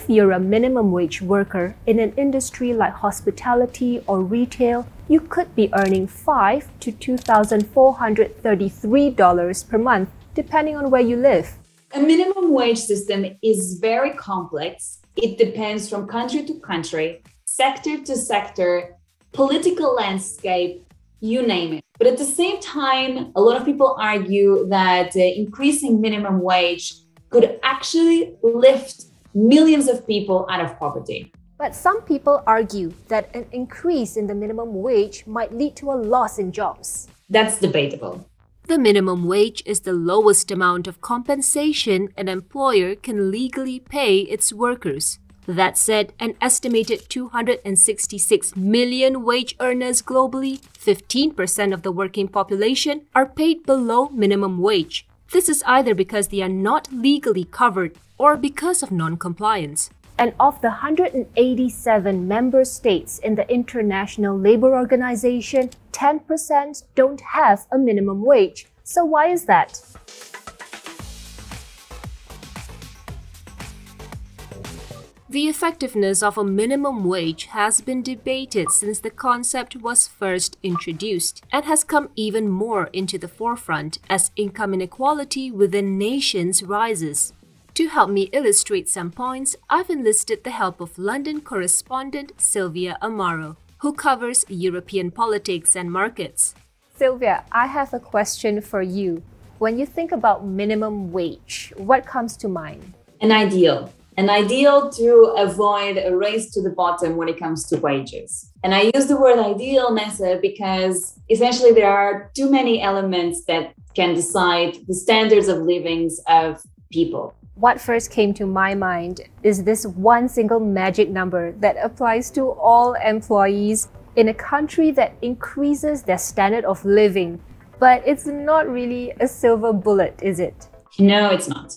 If you're a minimum wage worker in an industry like hospitality or retail, you could be earning $5,000 to $2,433 per month, depending on where you live. A minimum wage system is very complex. It depends from country to country, sector to sector, political landscape, you name it. But at the same time, a lot of people argue that increasing minimum wage could actually lift millions of people out of poverty. But some people argue that an increase in the minimum wage might lead to a loss in jobs. That's debatable. The minimum wage is the lowest amount of compensation an employer can legally pay its workers. That said, an estimated 266 million wage earners globally, 15% of the working population, are paid below minimum wage. This is either because they are not legally covered or because of non-compliance. And of the 187 member states in the International Labour Organization, 10% don't have a minimum wage. So why is that? The effectiveness of a minimum wage has been debated since the concept was first introduced and has come even more into the forefront as income inequality within nations rises. To help me illustrate some points, I've enlisted the help of London correspondent Sylvia Amaro, who covers European politics and markets. Sylvia, I have a question for you. When you think about minimum wage, what comes to mind? An ideal to avoid a race to the bottom when it comes to wages. And I use the word ideal, Nessa, because essentially there are too many elements that can decide the standards of living of people. What first came to my mind is this one single magic number that applies to all employees in a country that increases their standard of living. But it's not really a silver bullet, is it? No, it's not.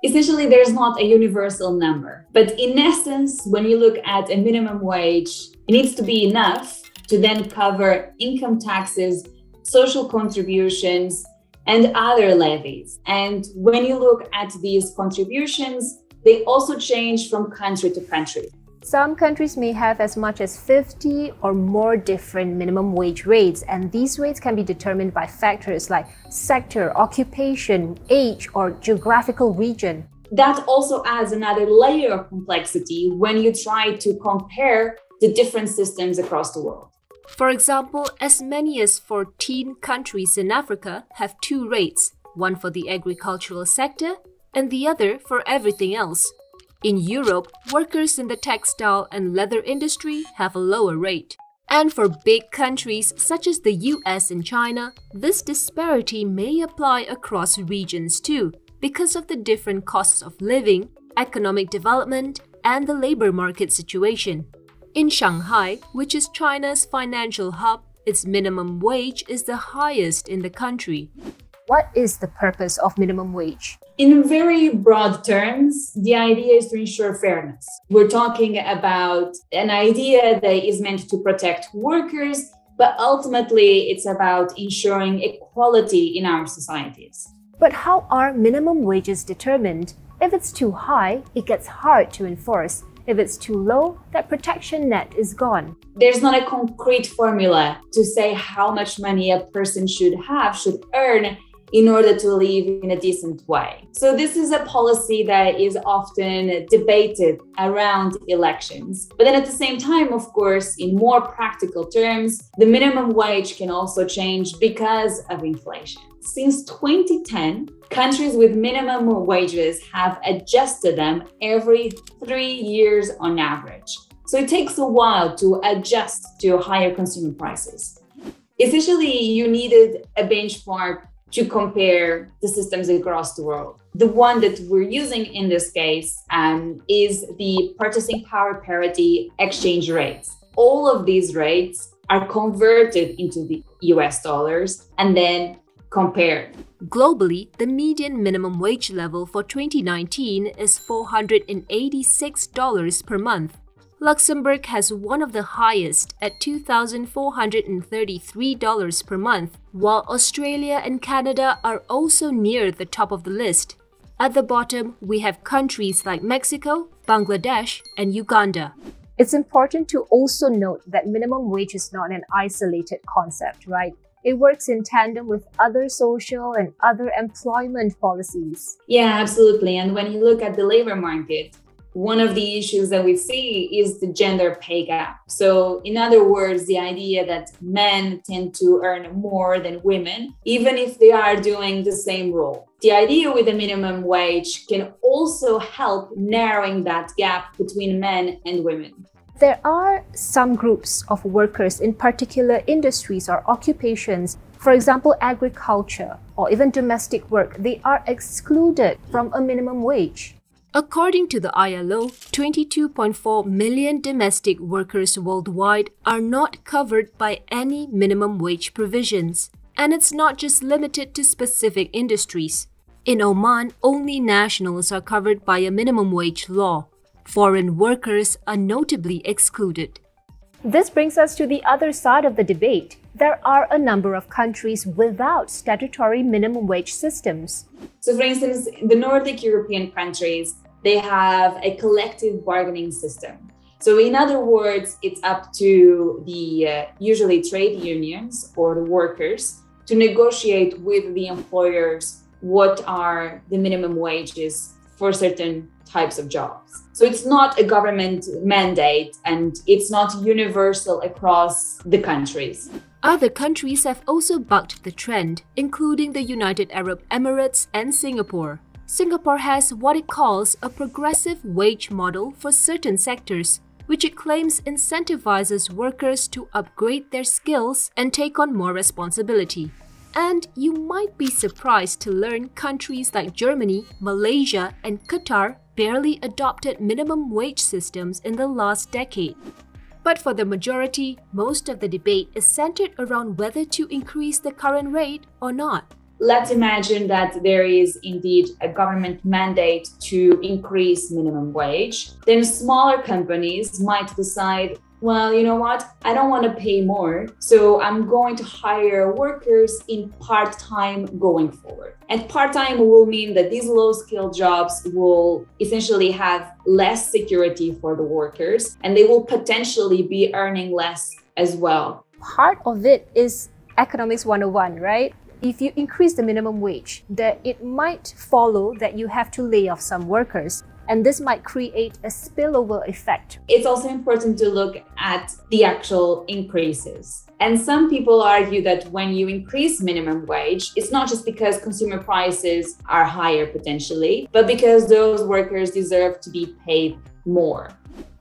Essentially, there's not a universal number. But in essence, when you look at a minimum wage, it needs to be enough to then cover income taxes, social contributions, and other levies. And when you look at these contributions, they also change from country to country. Some countries may have as much as 50 or more different minimum wage rates, and these rates can be determined by factors like sector, occupation, age, or geographical region. That also adds another layer of complexity when you try to compare the different systems across the world. For example, as many as 14 countries in Africa have two rates, one for the agricultural sector and the other for everything else. In Europe, workers in the textile and leather industry have a lower rate. And for big countries such as the US and China, this disparity may apply across regions too, because of the different costs of living, economic development, and the labor market situation. In Shanghai, which is China's financial hub, its minimum wage is the highest in the country. What is the purpose of minimum wage? In very broad terms, the idea is to ensure fairness. We're talking about an idea that is meant to protect workers, but ultimately it's about ensuring equality in our societies. But how are minimum wages determined? If it's too high, it gets hard to enforce. If it's too low, that protection net is gone. There's not a concrete formula to say how much money a person should earn in order to live in a decent way. So this is a policy that is often debated around elections. But then at the same time, of course, in more practical terms, the minimum wage can also change because of inflation. Since 2010, countries with minimum wages have adjusted them every 3 years on average. So it takes a while to adjust to higher consumer prices. Essentially, you needed a benchmark to compare the systems across the world. The one that we're using in this case is the purchasing power parity exchange rates. All of these rates are converted into the US dollars and then compared. Globally, the median minimum wage level for 2019 is $486 per month. Luxembourg has one of the highest at $2,433 per month, while Australia and Canada are also near the top of the list. At the bottom, we have countries like Mexico, Bangladesh, and Uganda. It's important to also note that minimum wage is not an isolated concept, right? It works in tandem with other social and other employment policies. Yeah, absolutely. And when you look at the labor market, one of the issues that we see is the gender pay gap. So, in other words, the idea that men tend to earn more than women, even if they are doing the same role. The idea with the minimum wage can also help narrowing that gap between men and women. There are some groups of workers in particular industries or occupations, for example, agriculture or even domestic work, they are excluded from a minimum wage. According to the ILO, 22.4 million domestic workers worldwide are not covered by any minimum wage provisions. And it's not just limited to specific industries. In Oman, only nationals are covered by a minimum wage law. Foreign workers are notably excluded. This brings us to the other side of the debate. There are a number of countries without statutory minimum wage systems. So, for instance, the Nordic European countries, they have a collective bargaining system. So, in other words, it's up to the usually trade unions or the workers to negotiate with the employers what are the minimum wages for certain types of jobs. So it's not a government mandate and it's not universal across the countries. Other countries have also bucked the trend, including the United Arab Emirates and Singapore. Singapore has what it calls a progressive wage model for certain sectors, which it claims incentivizes workers to upgrade their skills and take on more responsibility. And you might be surprised to learn countries like Germany, Malaysia, and Qatar barely adopted minimum wage systems in the last decade. But for the majority, most of the debate is centered around whether to increase the current rate or not. Let's imagine that there is indeed a government mandate to increase minimum wage. Then smaller companies might decide, well, you know what? I don't want to pay more, so I'm going to hire workers in part-time going forward. And part-time will mean that these low-skilled jobs will essentially have less security for the workers, and they will potentially be earning less as well. Part of it is economics 101, right? If you increase the minimum wage, that it might follow that you have to lay off some workers. And this might create a spillover effect. It's also important to look at the actual increases. And some people argue that when you increase minimum wage, it's not just because consumer prices are higher potentially, but because those workers deserve to be paid more.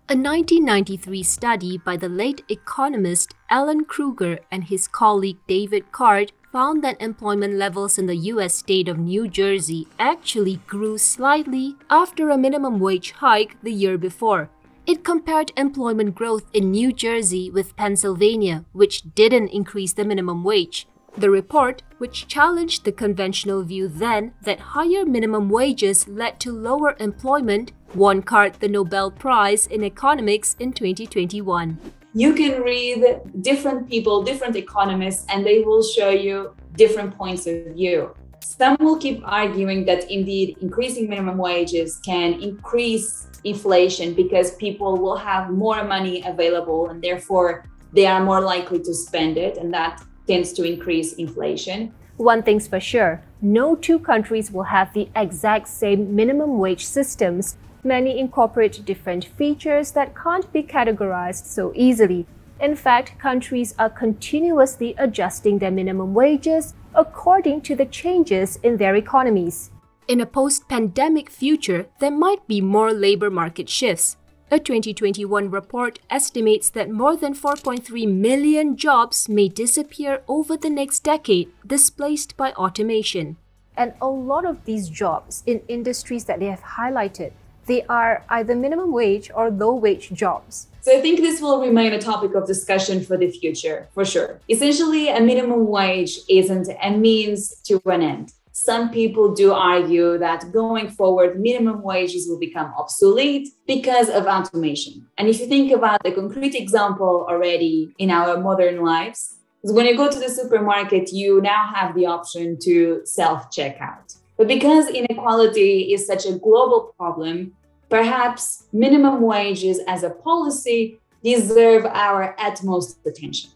A 1993 study by the late economist Alan Kruger and his colleague David Card found that employment levels in the U.S. state of New Jersey actually grew slightly after a minimum wage hike the year before. It compared employment growth in New Jersey with Pennsylvania, which didn't increase the minimum wage. The report, which challenged the conventional view then that higher minimum wages led to lower employment, won Card the Nobel Prize in Economics in 2021. You can read different people, different economists, and they will show you different points of view. Some will keep arguing that indeed increasing minimum wages can increase inflation because people will have more money available and therefore they are more likely to spend it, and that tends to increase inflation. One thing's for sure, no two countries will have the exact same minimum wage systems. Many incorporate different features that can't be categorized so easily. In fact, countries are continuously adjusting their minimum wages according to the changes in their economies. In a post-pandemic future, there might be more labor market shifts. A 2021 report estimates that more than 4.3 million jobs may disappear over the next decade, displaced by automation. And a lot of these jobs in industries that they have highlighted, they are either minimum wage or low wage jobs. So I think this will remain a topic of discussion for the future, for sure. Essentially, a minimum wage isn't a means to an end. Some people do argue that going forward, minimum wages will become obsolete because of automation. And if you think about a concrete example already in our modern lives, is when you go to the supermarket, you now have the option to self-checkout. But because inequality is such a global problem, Perhaps minimum wages as a policy deserve our utmost attention.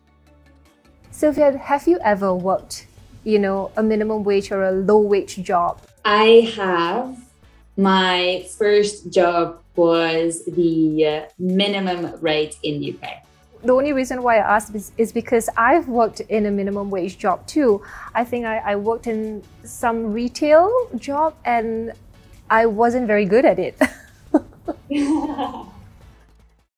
Sylvia, have you ever worked, a minimum wage or a low wage job? I have. My first job was the minimum rate in the UK. The only reason why I asked is because I've worked in a minimum wage job too. I think I worked in some retail job and I wasn't very good at it.